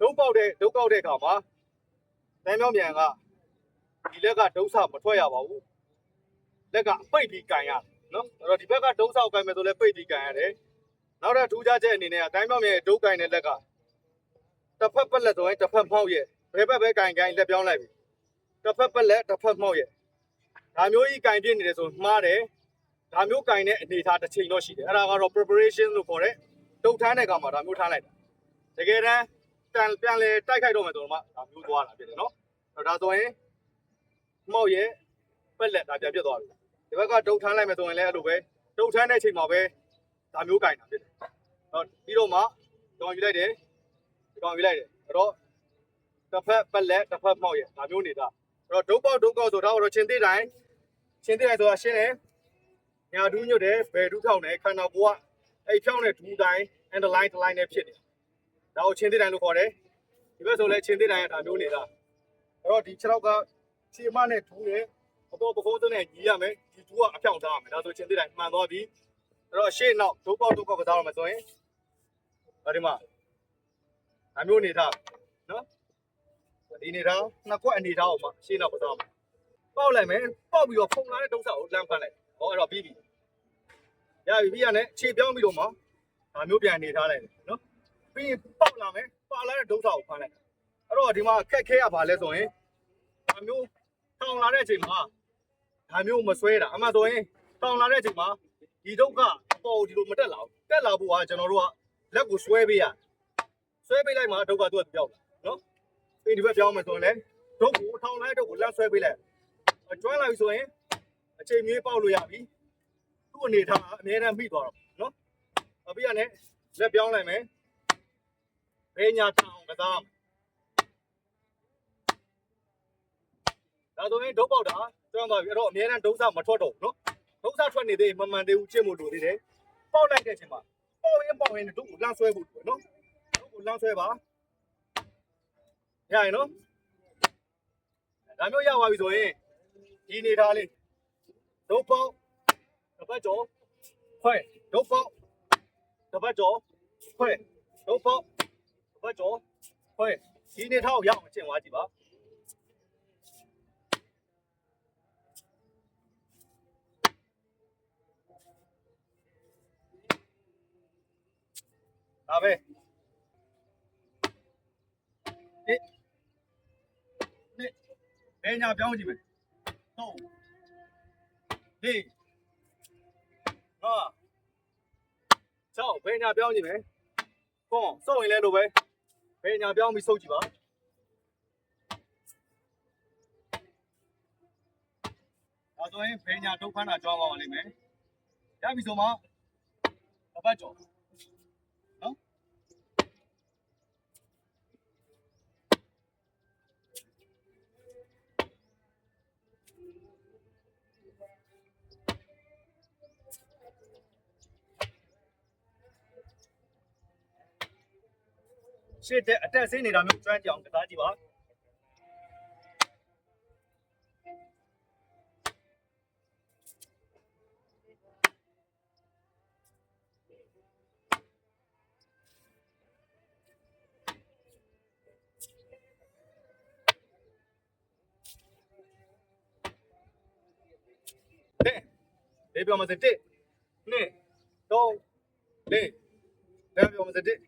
ဒုတ်ပေါက်တဲ့အခါမှာတန်းမြောင်းမြန်ကဒီလက်ကဒုတ်ဆမထွက်ရပါဘူးလက်ကပိတ်ပြီးကန်ရနော်အဲ့တော့ဒီဘက်ကဒုတ်ဆောက်ကန်မယ်ဆိုလဲပိတ်ပြီးကန်ရတယ်နောက်ထပ်ထူးခြားချက်အနေနဲ့ကတန်းမြောင်းမြန်ဒုတ်ကန်တဲ့လက်ကတစ်ဖက်ပက်လက်ဆိုရင်တစ်ဖက်မှောက်ရဲ့ဘယ်ဘက်ပဲကန်လက်ပြောင်းလိုက်ပြီတစ်ဖက်ပက်လက်တစ်ဖက်မှောက်ရဲ့ဒါမျိုးကြီးကန်ပြစ်နေတယ်ဆိုမှားတယ်ဒါမျိုးကန်တဲ့အနေအထားတစ်ချိန်တော့ရှိတယ်အဲ့ဒါကတော့ preparation လို့ခေါ်တဲ့ဒုတ်ထမ်းတဲ့ကောင်မှာဒါမျိုးထားလိုက်တာတကယ်တမ်းပြန်လေတိုက်ခိုက်တော့မယ်ဆိုတော့မှဒါမျိုးသွားတာဖြစ်တယ်နော်ဒါဆိုရင်မှောက်ရဲ့ပက်လက်ဒါပြန်ပြစ်သွားပြီဒီဘက်ကဒုတ်ထမ်းလိုက်မယ်ဆိုရင်လည်းအဲ့လိုပဲဒုတ်ထမ်းတဲ့အချိန်မှာပဲဒါမျိုးကန်တာဖြစ်တယ်ပြီးတော့မှကြောင်ယူလိုက်တယ်အဲ့တော့တစ်ဖက်ပက်လက်တစ်ဖက်မှောက်ရဲ့ဒါမျိုးနေတာအဲ့တော့ဒုတ်ပေါက်ဆိုတာတော့ချင်းသေးတိုင်းဆိုတာရှင်းတယ်ညာဒူးညွတ်တယ်ဘယ်ဒူးထောက်တယ်ခန္ဓာကိုယ်ကအဲ့ဖြောင်းတဲ့ဒူးတိုင်း underline တစ် line နဲ့ဖြစ်တယ်ဒါကိုချင်းသေးတိုင်းလို့ခေါ်တယ်ဒီဘက်ဆိုလဲချင်းသေးတိုင်းကဒါမျိုးနေတာအဲ့တော့ဒီ6ကခြေမနဲ့ဒူးနဲ့အပေါ်ပကုံးစနဲ့ညီရမယ်ဒီဒူးကအဖြောင်းထားရမယ်ဒါဆိုချင်းသေးတိုင်းမှန်သွားပြီအဲ့တော့ရှေ့နောက်ဒုတ်ပေါက်ကစားရမယ်ဆိုရင်ဒီမှာဒါမျိုးနေထားနော်ဒီနေထားနှစ်ခွက်အနေထားအောင်မှရှေ့နောက်ကစားမှာပေါက်လိုက်မယ်ပေါက်ပြီးတော့ဖုံလာတဲ့ဒုတ်ဆောက်ကိုလမ်းဖမ်းလိုက်ဟောအဲ့တော့ပြီးပြီရပြီပြီးရတယ်ခြေပြောင်းပြီးတော့မှဒါမျိုးပြန်နေထားလိုက်နော်ပြီးရင်ပေါက်လာမယ်ပါလာတဲ့ဒုတ်ဆောက်ကိုဖမ်းလိုက်အဲ့တော့ဒီမှာခက်ခဲရပါလဲဆိုရင်ဒါမျိုးထောင်လာတဲ့အချိန်မှာဒါမျိုးမဆွဲတာအမှဆိုရင်ထောင်လာတဲ့အချိန်မှာဒီဒုတ်ကအပေါ်ဒီလိုမတက်လာဘူးတက်လာဖို့ကကျွန်တော်တို့ကလက်ကိုဆွဲပေးရဆွဲပေးလိုက်မှဒုတ်ကသူ့ပြောက်လာနော်ပြီးဒီဘက်ပြောင်းမယ်ဆိုရင်လည်းဒုတ်ကိုထောင်လိုက်ဒုတ်ကိုလက်ဆွဲပေးလိုက်ကျွမ်းလာပြီဆိုရင်အချိန်မြေးပေါက်လို့ရပြီသူ့အနေထားအများနဲ့မိသွားတော့နော်အပြီးရတယ်လက်ပြောင်းလိုက်မယ်ဘယ်ညာထောင်ကစားဒါဆိုရင်ဒုတ်ပေါက်တာကျွမ်းသွားပြီအဲ့တော့အများနဲ့ဒုတ်ဆမထွက်တော့ဘူးနော်ဒုတ်ဆထွက်နေသေးမမှန်သေးဘူးချစ်မို့လို့သေးတယ်ပေါက်လိုက်တဲ့အချိန်မှာပေါက်ရင်ဒုတ်ကိုလန့်ဆွဲဖို့နော်ဒုတ်ကိုလန့်ဆွဲပါရရင်နော်ဒါမျိုးရပါပြီဆိုရင်ဒီနေထားလေးဒုတ်ပေါက်တစ်ပတ်ကျော်ခွဲဒုတ်ပေါက်တစ်ပတ်ကျော်ခွဲဒုတ်ပေါက်တစ်ပတ်ကျော်ခွဲဒီနေထားကိုရအောင်ကျင့်သွားကြည့်ပါဒါပဲဘယ်ညာပြောင်းကြည့်မယ်ဟုတ်ဒီဟာဘယ်ညာပြောင်းကြည့်မယ်ကောစုပ်ရင်လည်းလိုပဲဘယ်ညာပြောင်းပြီးစုပ်ကြည့်ပါဒါဆိုရင်ဘယ်ညာဒုတ်ခန်းတာကြောင်းပါလိမ့်မယ်ရပြီဆိုမှတစ်ပတ်ကျော်နော်ရှေ့တဲ့အတက်ဆင်းနေတာမျိုးကျွမ်းကြအောင်ကစားကြည့်ပါလေးပြောမှစတစ်နှစ်သုံးလေးပြောမှစတစ်